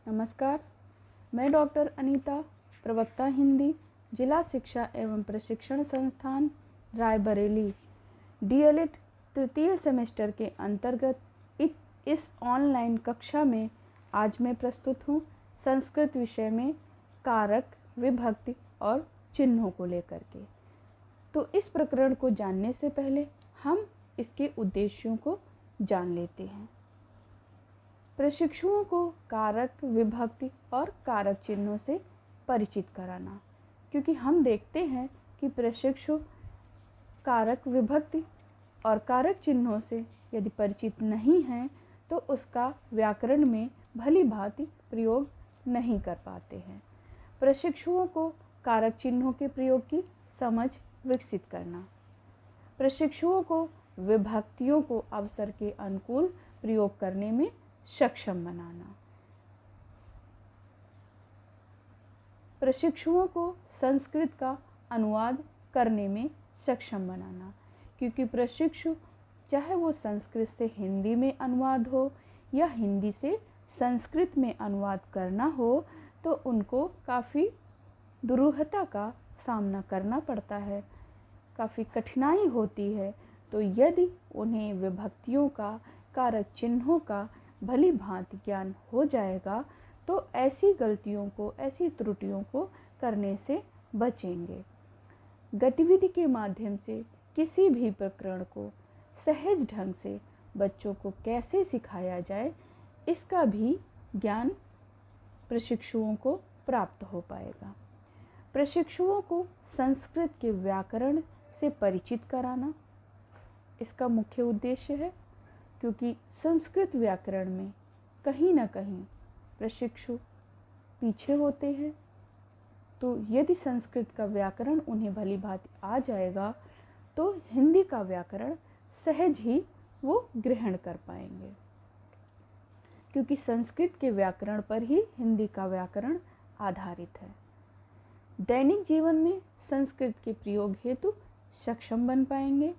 नमस्कार, मैं डॉक्टर अनीता, प्रवक्ता हिंदी, जिला शिक्षा एवं प्रशिक्षण संस्थान रायबरेली, डीएलएड तृतीय सेमेस्टर के अंतर्गत इस ऑनलाइन कक्षा में आज मैं प्रस्तुत हूँ संस्कृत विषय में कारक, विभक्ति और चिन्हों को लेकर के। तो इस प्रकरण को जानने से पहले हम इसके उद्देश्यों को जान लेते हैं। प्रशिक्षुओं को कारक, विभक्ति और कारक चिन्हों से परिचित कराना, क्योंकि हम देखते हैं कि प्रशिक्षु कारक, विभक्ति और कारक चिन्हों से यदि परिचित नहीं हैं तो उसका व्याकरण में भली भांति प्रयोग नहीं कर पाते हैं। प्रशिक्षुओं को कारक चिन्हों के प्रयोग की समझ विकसित करना, प्रशिक्षुओं को विभक्तियों को अवसर के अनुकूल प्रयोग करने में सक्षम बनाना, प्रशिक्षुओं को संस्कृत का अनुवाद करने में सक्षम बनाना, क्योंकि प्रशिक्षु चाहे वो संस्कृत से हिंदी में अनुवाद हो या हिंदी से संस्कृत में अनुवाद करना हो तो उनको काफ़ी दुरूहता का सामना करना पड़ता है, काफ़ी कठिनाई होती है। तो यदि उन्हें विभक्तियों का, कारक चिन्हों का भली भांति ज्ञान हो जाएगा तो ऐसी गलतियों को, ऐसी त्रुटियों को करने से बचेंगे। गतिविधि के माध्यम से किसी भी प्रकरण को सहज ढंग से बच्चों को कैसे सिखाया जाए, इसका भी ज्ञान प्रशिक्षुओं को प्राप्त हो पाएगा। प्रशिक्षुओं को संस्कृत के व्याकरण से परिचित कराना इसका मुख्य उद्देश्य है, क्योंकि संस्कृत व्याकरण में कहीं ना कहीं प्रशिक्षु पीछे होते हैं। तो यदि संस्कृत का व्याकरण उन्हें भली भांति आ जाएगा तो हिंदी का व्याकरण सहज ही वो ग्रहण कर पाएंगे, क्योंकि संस्कृत के व्याकरण पर ही हिंदी का व्याकरण आधारित है। दैनिक जीवन में संस्कृत के प्रयोग हेतु सक्षम बन पाएंगे।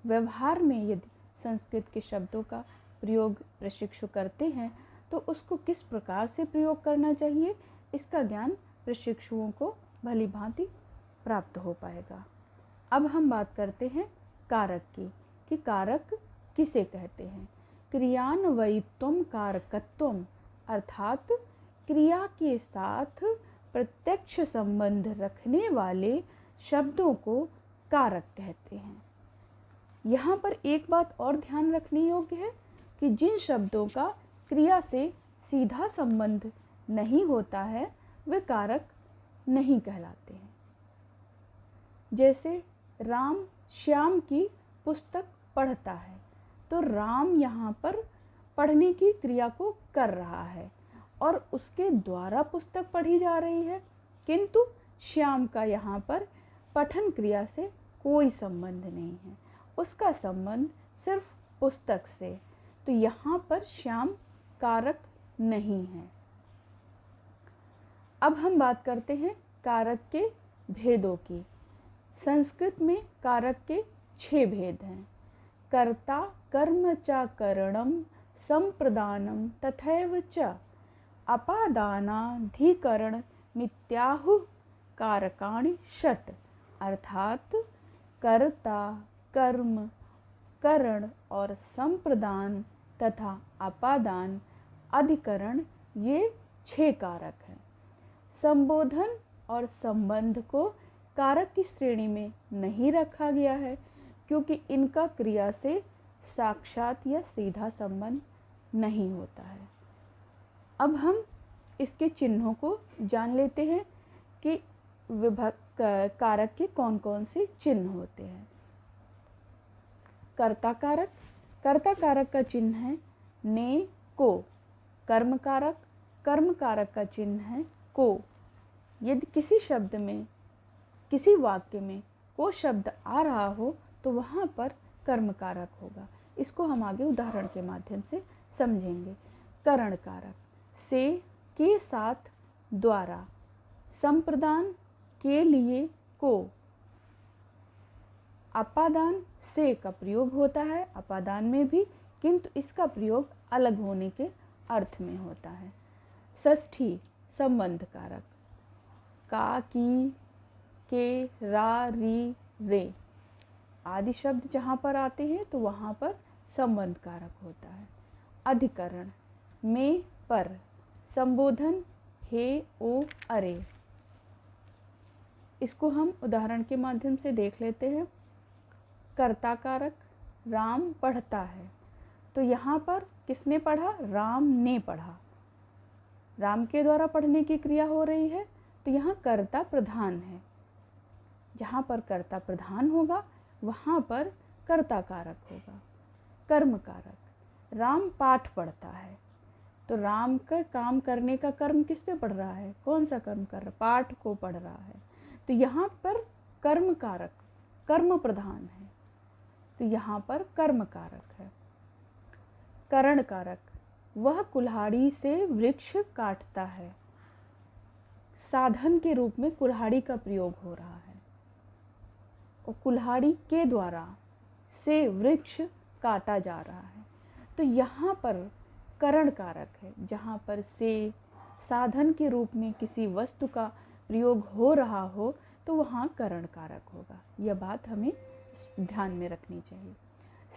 व्यवहार में यदि संस्कृत के शब्दों का प्रयोग प्रशिक्षु करते हैं तो उसको किस प्रकार से प्रयोग करना चाहिए, इसका ज्ञान प्रशिक्षुओं को भली भांति प्राप्त हो पाएगा। अब हम बात करते हैं कारक की, कि कारक किसे कहते हैं। क्रियान्वयित्वम कारकत्वम, अर्थात क्रिया के साथ प्रत्यक्ष संबंध रखने वाले शब्दों को कारक कहते हैं। यहाँ पर एक बात और ध्यान रखने योग्य है कि जिन शब्दों का क्रिया से सीधा संबंध नहीं होता है वे कारक नहीं कहलाते हैं। जैसे राम श्याम की पुस्तक पढ़ता है, तो राम यहाँ पर पढ़ने की क्रिया को कर रहा है और उसके द्वारा पुस्तक पढ़ी जा रही है, किंतु श्याम का यहाँ पर पठन क्रिया से कोई संबंध नहीं है, उसका संबंध सिर्फ पुस्तक से। तो यहाँ पर श्याम कारक नहीं है। अब हम बात करते हैं कारक के भेदों की। संस्कृत में कारक के 6 भेद हैं। कर्ता, कर्म च करणम, संप्रदानम तथैव च, अपादानाधिकरण मित्याहु कारकाणि षट्, अर्थात कर्ता, कर्म, करण और संप्रदान तथा अपादान अधिकरण, ये 6 कारक हैं। संबोधन और संबंध को कारक की श्रेणी में नहीं रखा गया है, क्योंकि इनका क्रिया से साक्षात या सीधा संबंध नहीं होता है। अब हम इसके चिन्हों को जान लेते हैं कि कारक के कौन कौन से चिन्ह होते हैं। कर्ता कारक, कर्ता कारक का चिन्ह है ने, को। कर्म कारक, कर्म कारक का चिन्ह है को। यदि किसी शब्द में, किसी वाक्य में को शब्द आ रहा हो तो वहाँ पर कर्म कारक होगा। इसको हम आगे उदाहरण के माध्यम से समझेंगे। करण कारक, से, के साथ, द्वारा। संप्रदान, के लिए, को। अपादान, से का प्रयोग होता है अपादान में भी, किंतु इसका प्रयोग अलग होने के अर्थ में होता है। षष्ठी संबंध कारक, का, की, के, रा, री, रे आदि शब्द जहाँ पर आते हैं तो वहाँ पर संबंध कारक होता है। अधिकरण, में, पर, संबोधन, हे, ओ, अरे। इसको हम उदाहरण के माध्यम से देख लेते हैं। कर्ता कारक, राम पढ़ता है, तो यहाँ पर किसने पढ़ा? राम ने पढ़ा। राम के द्वारा पढ़ने की क्रिया हो रही है, तो यहाँ कर्ता प्रधान है। जहाँ पर कर्ता प्रधान होगा वहाँ पर कर्ता कारक होगा। कर्म कारक, राम पाठ पढ़ता है, तो राम का काम करने का कर्म किस पे पड़ रहा है? कौन सा कर्म कर रहा है? पाठ को पढ़ रहा है, तो यहाँ पर कर्म कारक, कर्म प्रधान है, तो यहाँ पर कर्म कारक है। करण कारक, वह कुल्हाड़ी से वृक्ष काटता है। साधन के रूप में कुल्हाड़ी का प्रयोग हो रहा है और कुल्हाड़ी के द्वारा से वृक्ष काटा जा रहा है, तो यहाँ पर करण कारक है। जहाँ पर से साधन के रूप में किसी वस्तु का प्रयोग हो रहा हो तो वहाँ करण कारक होगा। यह बात हमें ध्यान में रखनी चाहिए।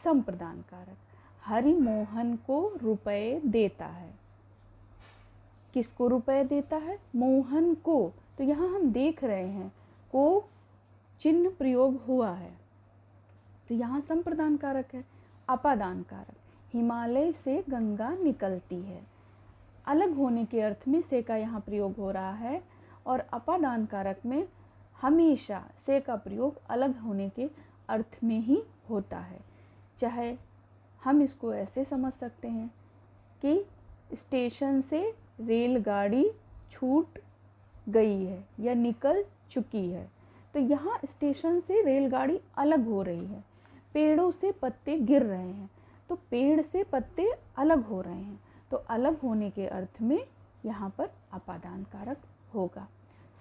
संप्रदान कारक, हरि मोहन को रुपए देता है। किसको रुपए देता है? मोहन को, तो यहाँ हम देख रहे हैं को चिन्ह प्रयोग हुआ है, तो यहाँ संप्रदान कारक है। अपादान कारक, हिमालय से गंगा निकलती है। अलग होने के अर्थ में से का यहाँ प्रयोग हो रहा है और अपादान कारक में हमेशा से का प्रयोग अलग होने के अर्थ में ही होता है। चाहे हम इसको ऐसे समझ सकते हैं कि स्टेशन से रेलगाड़ी छूट गई है या निकल चुकी है, तो यहाँ स्टेशन से रेलगाड़ी अलग हो रही है। पेड़ों से पत्ते गिर रहे हैं, तो पेड़ से पत्ते अलग हो रहे हैं, तो अलग होने के अर्थ में यहाँ पर अपादान कारक होगा।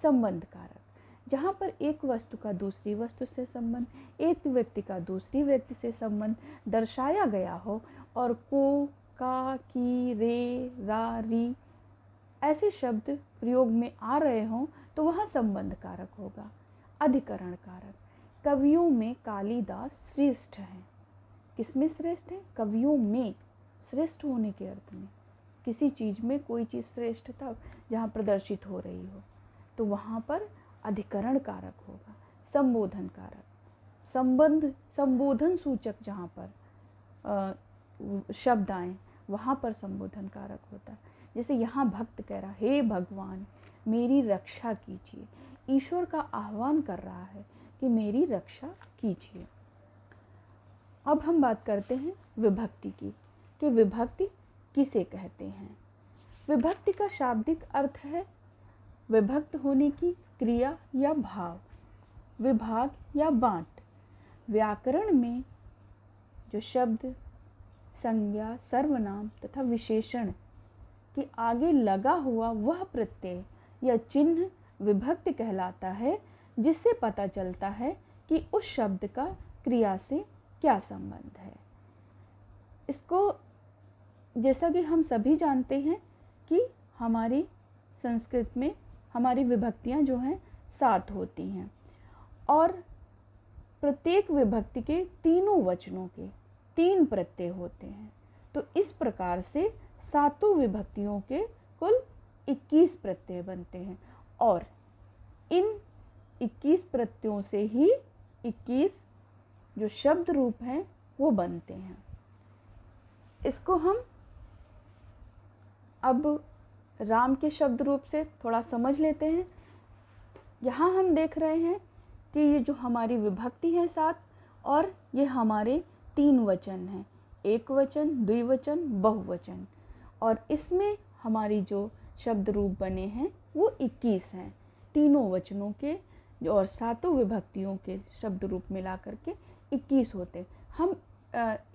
संबंध कारक, जहाँ पर एक वस्तु का दूसरी वस्तु से संबंध, एक व्यक्ति का दूसरी व्यक्ति से संबंध दर्शाया गया हो और को, का, की, रे, रा, री ऐसे शब्द प्रयोग में आ रहे हों तो वहाँ संबंध कारक होगा। अधिकरण कारक, कवियों में कालिदास श्रेष्ठ हैं। किसमें श्रेष्ठ है? कवियों में, श्रेष्ठ होने के अर्थ में। किसी चीज़ में कोई चीज़ श्रेष्ठता जहाँ प्रदर्शित हो रही हो तो वहाँ पर अधिकरण कारक होगा। संबोधन कारक, संबंध संबोधन सूचक जहाँ पर शब्द आए वहाँ पर संबोधन कारक होता है। जैसे यहाँ भक्त कह रहा, हे भगवान मेरी रक्षा कीजिए। ईश्वर का आह्वान कर रहा है कि मेरी रक्षा कीजिए। अब हम बात करते हैं विभक्ति की, कि विभक्ति किसे कहते हैं। विभक्ति का शाब्दिक अर्थ है विभक्त होने की क्रिया या भाव, विभाग या बांट। व्याकरण में जो शब्द, संज्ञा, सर्वनाम तथा विशेषण के आगे लगा हुआ वह प्रत्यय या चिन्ह विभक्त कहलाता है, जिससे पता चलता है कि उस शब्द का क्रिया से क्या संबंध है। इसको जैसा कि हम सभी जानते हैं कि हमारी संस्कृत में हमारी विभक्तियां जो हैं 7 होती हैं और प्रत्येक विभक्ति के तीनों वचनों के 3 प्रत्यय होते हैं। तो इस प्रकार से 7 विभक्तियों के कुल 21 प्रत्यय बनते हैं और इन 21 प्रत्ययों से ही 21 जो शब्द रूप हैं वो बनते हैं। इसको हम अब राम के शब्द रूप से थोड़ा समझ लेते हैं। यहाँ हम देख रहे हैं कि ये जो हमारी विभक्ति है 7 और ये हमारे 3 वचन हैं, एक वचन, द्विवचन, बहुवचन, और इसमें हमारी जो शब्द रूप बने हैं वो 21 हैं। तीनों वचनों के और 7 विभक्तियों के शब्द रूप मिला करके 21 होते। हम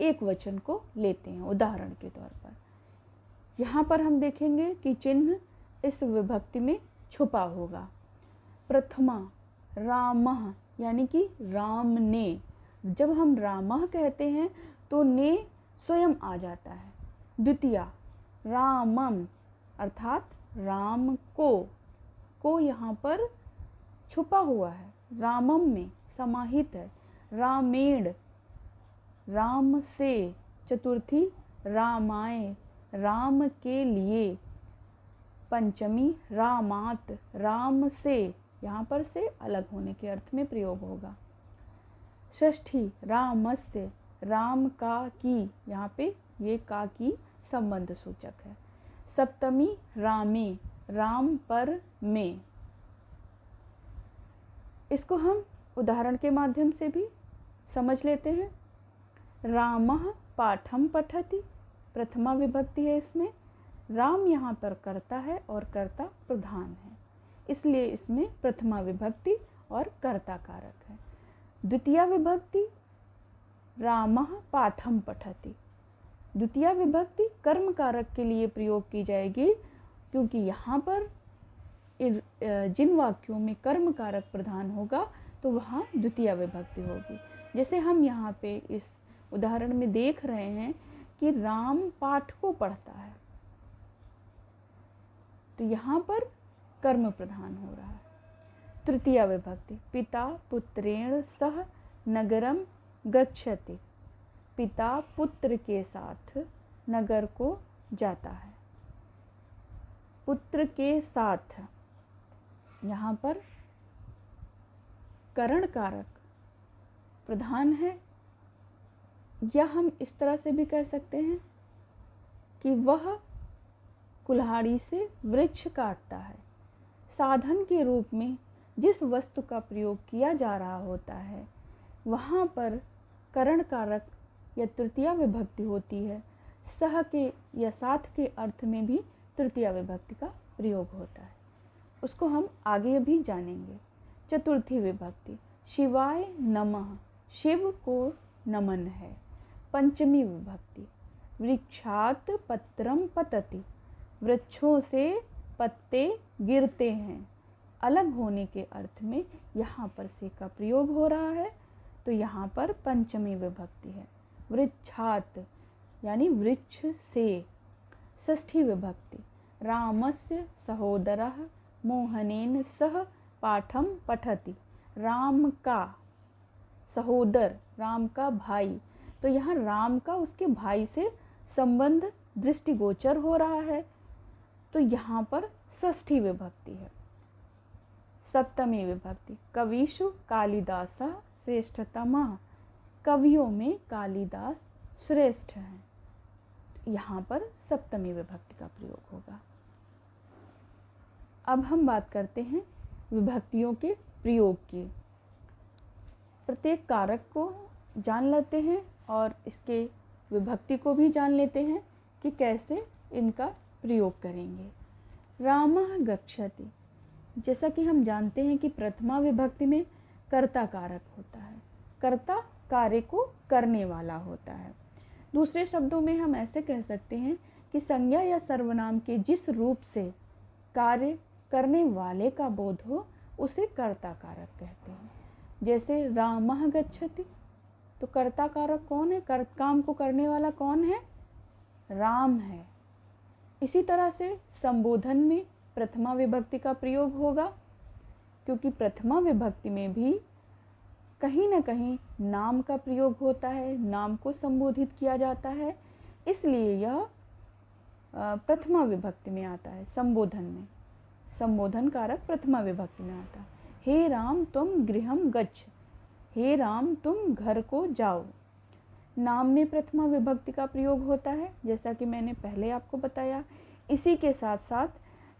एक वचन को लेते हैं उदाहरण के तौर पर। यहाँ पर हम देखेंगे कि चिन्ह इस विभक्ति में छुपा होगा। प्रथमा रामः, यानी कि राम ने। जब हम रामः कहते हैं तो ने स्वयं आ जाता है। द्वितीया रामम, अर्थात राम को यहाँ पर छुपा हुआ है, रामम में समाहित है। रामेण, राम से। चतुर्थी रामाय, राम के लिए। पंचमी रामात, राम से, यहाँ पर से अलग होने के अर्थ में प्रयोग होगा। षष्ठी रामस्य, राम का की, यहाँ पे ये का की संबंध सूचक है। सप्तमी रामे, राम पर में। इसको हम उदाहरण के माध्यम से भी समझ लेते हैं। रामः पाठम पठति, प्रथमा विभक्ति है इसमें। राम यहाँ पर कर्ता है और कर्ता प्रधान है, इसलिए इसमें प्रथमा विभक्ति और कर्ता कारक है। द्वितीया विभक्ति रामः पाठम पठति, द्वितीया विभक्ति कर्म कारक के लिए प्रयोग की जाएगी, क्योंकि यहाँ पर जिन वाक्यों में कर्म कारक प्रधान होगा तो वहाँ द्वितीया विभक्ति होगी। जैसे हम यहाँ पे इस उदाहरण में देख रहे हैं कि राम पाठ को पढ़ता है, तो यहाँ पर कर्म प्रधान हो रहा है। तृतीया विभक्ति पिता पुत्रेण सह नगरम गच्छति, पिता पुत्र के साथ नगर को जाता है। पुत्र के साथ, यहाँ पर करण कारक प्रधान है, या हम इस तरह से भी कह सकते हैं कि वह कुल्हाड़ी से वृक्ष काटता है। साधन के रूप में जिस वस्तु का प्रयोग किया जा रहा होता है वहाँ पर करण कारक या तृतीया विभक्ति होती है। सह के या साथ के अर्थ में भी तृतीया विभक्ति का प्रयोग होता है, उसको हम आगे भी जानेंगे। चतुर्थी विभक्ति शिवाय नमः, शिव को नमन है। पंचमी विभक्ति वृक्षात पत्रम पतति, वृक्षों से पत्ते गिरते हैं। अलग होने के अर्थ में यहाँ पर से का प्रयोग हो रहा है, तो यहाँ पर पंचमी विभक्ति है। वृक्षात यानी वृक्ष से। षष्ठी विभक्ति रामस्य सहोदरः मोहनेन सह पाठम पठति, राम का सहोदर, राम का भाई, तो यहाँ राम का उसके भाई से संबंध दृष्टिगोचर हो रहा है, तो यहाँ पर षष्ठी विभक्ति है। सप्तमी विभक्ति कविषु कालिदासः श्रेष्ठतमः, कवियों में कालिदास श्रेष्ठ हैं, यहाँ पर सप्तमी विभक्ति का प्रयोग होगा। अब हम बात करते हैं विभक्तियों के प्रयोग की। प्रत्येक कारक को जान लेते हैं और इसके विभक्ति को भी जान लेते हैं कि कैसे इनका प्रयोग करेंगे। रामः गच्छति, जैसा कि हम जानते हैं कि प्रथमा विभक्ति में कर्ता कारक होता है, कर्ता कार्य को करने वाला होता है। दूसरे शब्दों में हम ऐसे कह सकते हैं कि संज्ञा या सर्वनाम के जिस रूप से कार्य करने वाले का बोध हो उसे कर्ता कारक कहते हैं। जैसे रामः गच्छति, तो कर्ता कारक कौन है? काम को करने वाला कौन है? राम है। इसी तरह से संबोधन में प्रथमा विभक्ति का प्रयोग होगा, क्योंकि प्रथमा विभक्ति में भी कहीं न कहीं नाम का प्रयोग होता है, नाम को संबोधित किया जाता है, इसलिए यह प्रथमा विभक्ति में आता है। संबोधन में संबोधन कारक प्रथमा विभक्ति में आता है। हे राम तुम गृहम गच्छ, हे राम तुम घर को जाओ। नाम में प्रथमा विभक्ति का प्रयोग होता है, जैसा कि मैंने पहले आपको बताया। इसी के साथ साथ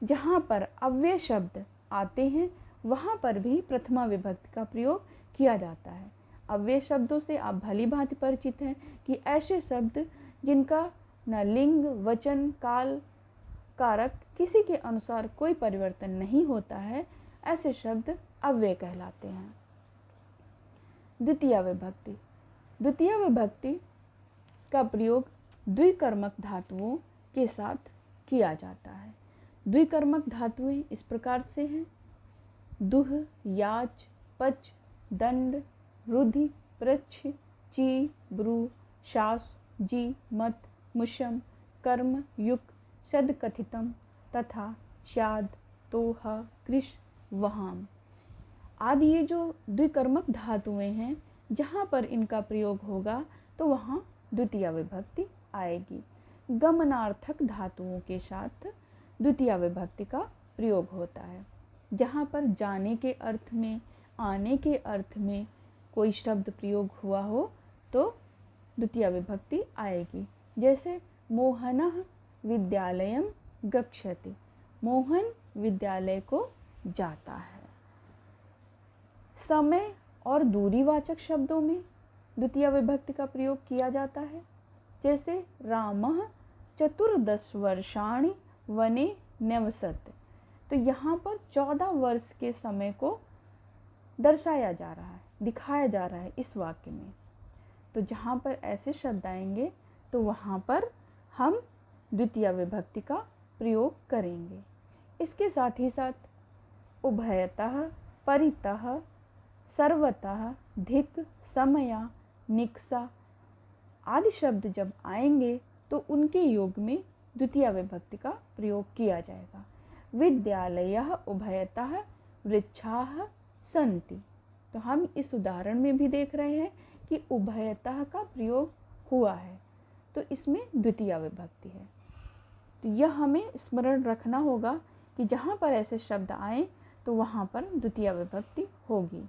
जहाँ पर अव्यय शब्द आते हैं वहाँ पर भी प्रथमा विभक्ति का प्रयोग किया जाता है। अव्यय शब्दों से आप भली भांति परिचित हैं कि ऐसे शब्द जिनका न लिंग, वचन, काल, कारक किसी के अनुसार कोई परिवर्तन नहीं होता है, ऐसे शब्द अव्यय कहलाते हैं। द्वितीया विभक्ति, द्वितीया विभक्ति का प्रयोग द्विकर्मक धातुओं के साथ किया जाता है। द्विकर्मक धातुएं इस प्रकार से हैं: दुह, याच, पच, दंड, रुधि, पृच्छ, ची, ब्रू, शास, जी, मत, मुषम, कर्म, युक्, सद कथितम तथा शाद, तोह, कृश, वहाम आदि ये जो द्विकर्मक धातुएं हैं, जहाँ पर इनका प्रयोग होगा तो वहाँ द्वितीया विभक्ति आएगी। गमनार्थक धातुओं के साथ द्वितीया विभक्ति का प्रयोग होता है। जहाँ पर जाने के अर्थ में, आने के अर्थ में कोई शब्द प्रयोग हुआ हो तो द्वितीया विभक्ति आएगी। जैसे मोहनः विद्यालयं गच्छति, मोहन विद्यालय को जाता है। समय और दूरीवाचक शब्दों में द्वितीया विभक्ति का प्रयोग किया जाता है। जैसे रामः 14 वर्षाणि वने न्यवसत्, तो यहाँ पर 14 वर्ष के समय को दर्शाया जा रहा है, दिखाया जा रहा है इस वाक्य में। तो जहाँ पर ऐसे शब्द आएंगे तो वहाँ पर हम द्वितीया विभक्ति का प्रयोग करेंगे। इसके साथ ही साथ उभयतः, परितः, सर्वतः, धिक्, समया, निक्सा आदि शब्द जब आएंगे तो उनके योग में द्वितीया विभक्ति का प्रयोग किया जाएगा। विद्यालयः उभयतः वृक्षाः सन्ति, तो हम इस उदाहरण में भी देख रहे हैं कि उभयतः का प्रयोग हुआ है, तो इसमें द्वितीया विभक्ति है। तो यह हमें स्मरण रखना होगा कि जहाँ पर ऐसे शब्द आए तो वहाँ पर द्वितीया विभक्ति होगी।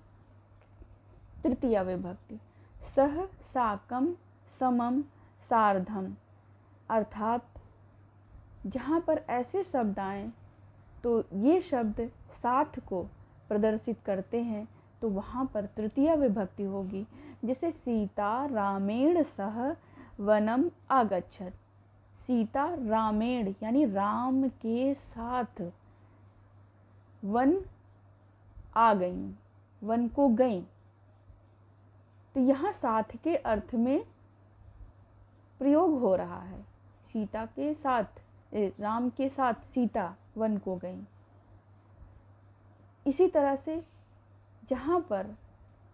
तृतीया विभक्ति सह, साकम, समम, सार्धम, अर्थात जहाँ पर ऐसे शब्द आए तो ये शब्द साथ को प्रदर्शित करते हैं तो वहाँ पर तृतीया विभक्ति होगी। जैसे सीता रामेण सह वनम आगच्छत, सीता रामेण यानी राम के साथ वन आ गई, वन को गई। तो यहाँ साथ के अर्थ में प्रयोग हो रहा है, सीता के साथ, राम के साथ सीता वन को गई। इसी तरह से जहाँ पर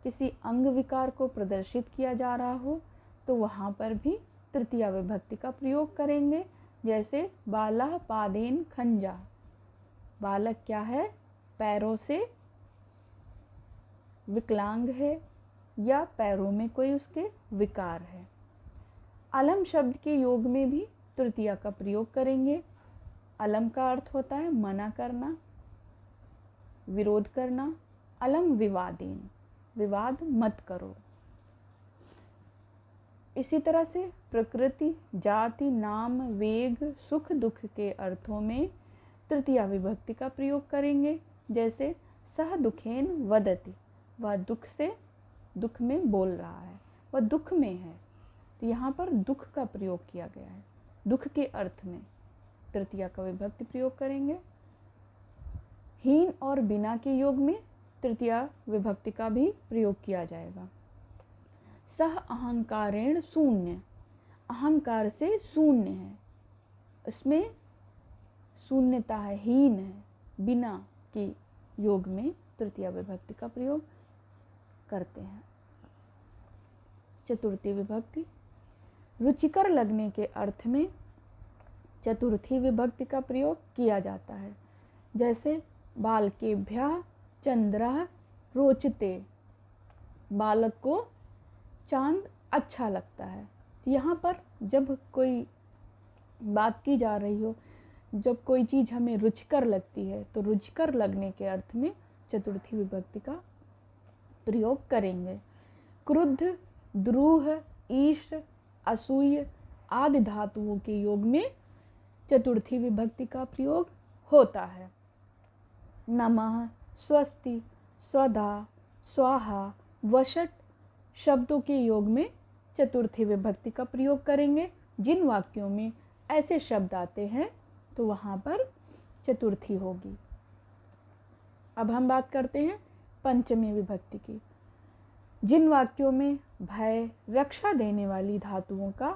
किसी अंग विकार को प्रदर्शित किया जा रहा हो तो वहाँ पर भी तृतीया विभक्ति का प्रयोग करेंगे। जैसे बालः पादेन खंजा, बालक क्या है, पैरों से विकलांग है या पैरों में कोई उसके विकार है। अलम शब्द के योग में भी तृतीया का प्रयोग करेंगे। अलम का अर्थ होता है मना करना, विरोध करना। अलम विवादेन, विवाद मत करो। इसी तरह से प्रकृति, जाति, नाम, वेग, सुख दुख के अर्थों में तृतीया विभक्ति का प्रयोग करेंगे। जैसे सह दुखेन वदति, वह दुख से, दुख में बोल रहा है, वह दुख में है, तो यहाँ पर दुख का प्रयोग किया गया है। दुख के अर्थ में तृतीया का विभक्ति प्रयोग करेंगे। हीन और बिना के योग में तृतीया विभक्ति का भी प्रयोग किया जाएगा। सह अहंकारेण शून्य, अहंकार से शून्य है, इसमें शून्यता है, हीन है, बिना के योग में तृतीया विभक्ति का प्रयोग करते हैं। चतुर्थी विभक्ति रुचिकर लगने के अर्थ में चतुर्थी विभक्ति का प्रयोग किया जाता है। जैसे बालकेभ्यः चंद्रः रोचते, बालक को चांद अच्छा लगता है। तो यहाँ पर जब कोई बात की जा रही हो, जब कोई चीज़ हमें रुचिकर लगती है तो रुचिकर लगने के अर्थ में चतुर्थी विभक्ति का प्रयोग करेंगे। क्रुद्ध, द्रूह, ईश, असूय आदि धातुओं के योग में चतुर्थी विभक्ति का प्रयोग होता है। नमः, स्वस्ति, स्वधा, स्वाहा, वषट शब्दों के योग में चतुर्थी विभक्ति का प्रयोग करेंगे। जिन वाक्यों में ऐसे शब्द आते हैं तो वहाँ पर चतुर्थी होगी। अब हम बात करते हैं पंचमी विभक्ति की। जिन वाक्यों में भय, रक्षा देने वाली धातुओं का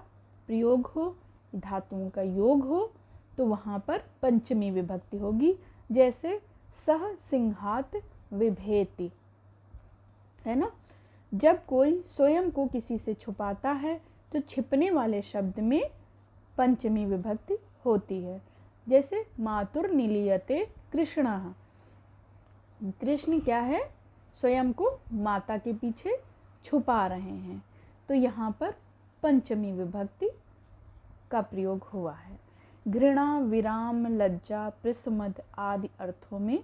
प्रयोग हो, धातुओं का योग हो, तो वहाँ पर पंचमी विभक्ति होगी। जैसे सह सिंहात विभेति, है ना। जब कोई स्वयं को किसी से छुपाता है तो छिपने वाले शब्द में पंचमी विभक्ति होती है। जैसे मातुर निलीयते कृष्ण, कृष्ण क्या है, स्वयं को माता के पीछे छुपा रहे हैं। तो यहाँ पर पंचमी विभक्ति का प्रयोग हुआ है। घृणा, विराम, लज्जा, प्रसमद आदि अर्थों में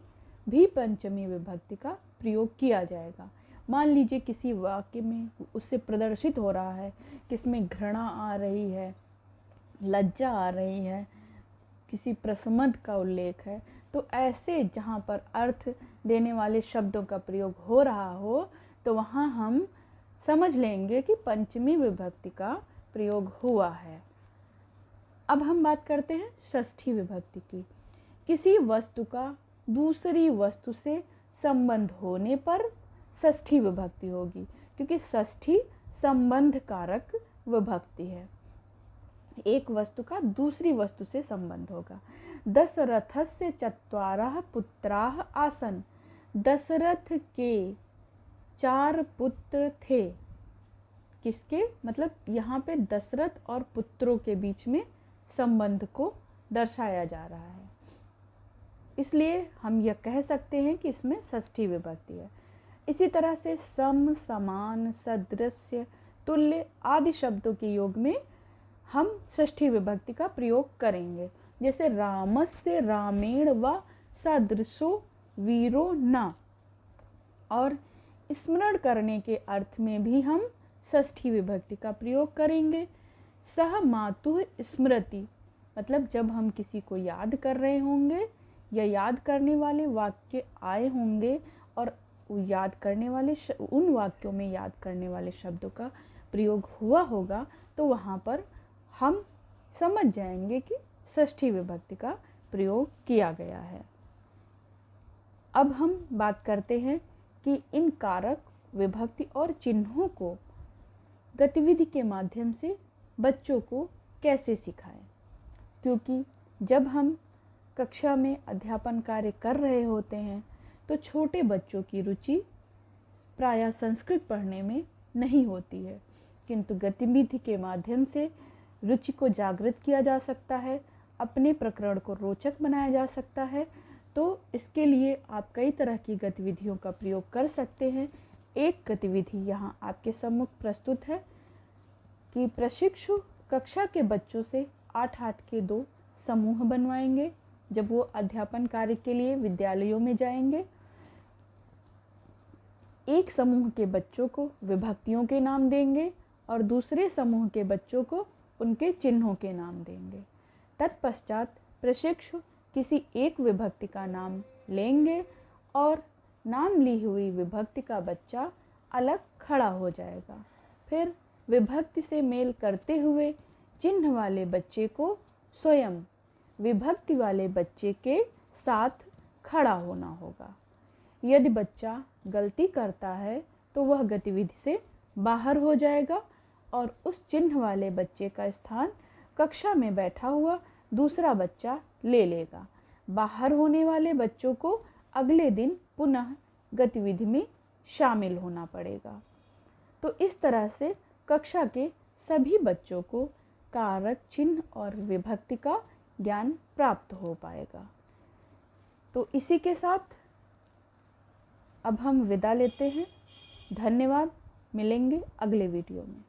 भी पंचमी विभक्ति का प्रयोग किया जाएगा। मान लीजिए किसी वाक्य में उससे प्रदर्शित हो रहा है कि इसमें घृणा आ रही है, लज्जा आ रही है, किसी प्रसमद का उल्लेख है, तो ऐसे जहाँ पर अर्थ देने वाले शब्दों का प्रयोग हो रहा हो तो वहाँ हम समझ लेंगे कि पंचमी विभक्ति का प्रयोग हुआ है। अब हम बात करते हैं षष्ठी विभक्ति की। किसी वस्तु का दूसरी वस्तु से संबंध होने पर षष्ठी विभक्ति होगी, क्योंकि षष्ठी संबंध कारक विभक्ति है। एक वस्तु का दूसरी वस्तु से संबंध होगा। दशरथस्य चत्वारः पुत्राः आसन्, दशरथ के 4 पुत्र थे। किसके, मतलब यहाँ पे दशरथ और पुत्रों के बीच में संबंध को दर्शाया जा रहा है, इसलिए हम यह कह सकते हैं कि इसमें षष्ठी विभक्ति है। इसी तरह से सम, समान, सदृश्य, तुल्य आदि शब्दों के योग में हम षष्ठी विभक्ति का प्रयोग करेंगे। जैसे रामस्य रामेण व सदृशो वीरो न, और स्मरण करने के अर्थ में भी हम षष्ठी विभक्ति का प्रयोग करेंगे। सह मातुः स्मृति, मतलब जब हम किसी को याद कर रहे होंगे या याद करने वाले वाक्य आए होंगे और याद करने वाले उन वाक्यों में याद करने वाले शब्दों का प्रयोग हुआ होगा, तो वहाँ पर हम समझ जाएंगे कि षष्ठी विभक्ति का प्रयोग किया गया है। अब हम बात करते हैं कि इन कारक, विभक्ति और चिन्हों को गतिविधि के माध्यम से बच्चों को कैसे सिखाएं, क्योंकि जब हम कक्षा में अध्यापन कार्य कर रहे होते हैं तो छोटे बच्चों की रुचि प्रायः संस्कृत पढ़ने में नहीं होती है, किंतु गतिविधि के माध्यम से रुचि को जागृत किया जा सकता है, अपने प्रकरण को रोचक बनाया जा सकता है। तो इसके लिए आप कई तरह की गतिविधियों का प्रयोग कर सकते हैं। एक गतिविधि यहाँ आपके सम्मुख प्रस्तुत है कि प्रशिक्षु कक्षा के बच्चों से 8-8 के 2 समूह बनवाएंगे जब वो अध्यापन कार्य के लिए विद्यालयों में जाएंगे। एक समूह के बच्चों को विभक्तियों के नाम देंगे और दूसरे समूह के बच्चों को उनके चिन्हों के नाम देंगे। तत्पश्चात प्रशिक्षु किसी एक विभक्ति का नाम लेंगे और नाम ली हुई विभक्ति का बच्चा अलग खड़ा हो जाएगा। फिर विभक्ति से मेल करते हुए चिन्ह वाले बच्चे को स्वयं विभक्ति वाले बच्चे के साथ खड़ा होना होगा। यदि बच्चा गलती करता है तो वह गतिविधि से बाहर हो जाएगा और उस चिन्ह वाले बच्चे का स्थान कक्षा में बैठा हुआ दूसरा बच्चा ले लेगा। बाहर होने वाले बच्चों को अगले दिन पुनः गतिविधि में शामिल होना पड़ेगा। तो इस तरह से कक्षा के सभी बच्चों को कारक, चिन्ह और विभक्ति का ज्ञान प्राप्त हो पाएगा। तो इसी के साथ अब हम विदा लेते हैं। धन्यवाद, मिलेंगे अगले वीडियो में।